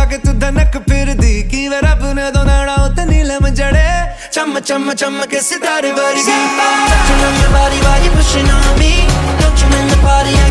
के तू धनक फिर दी की वे रब ने दो नाड़ा उते नीलम जड़े चम चम चम के सितारे वर्गी Touching on your body while you're pushing on me Don't you in the party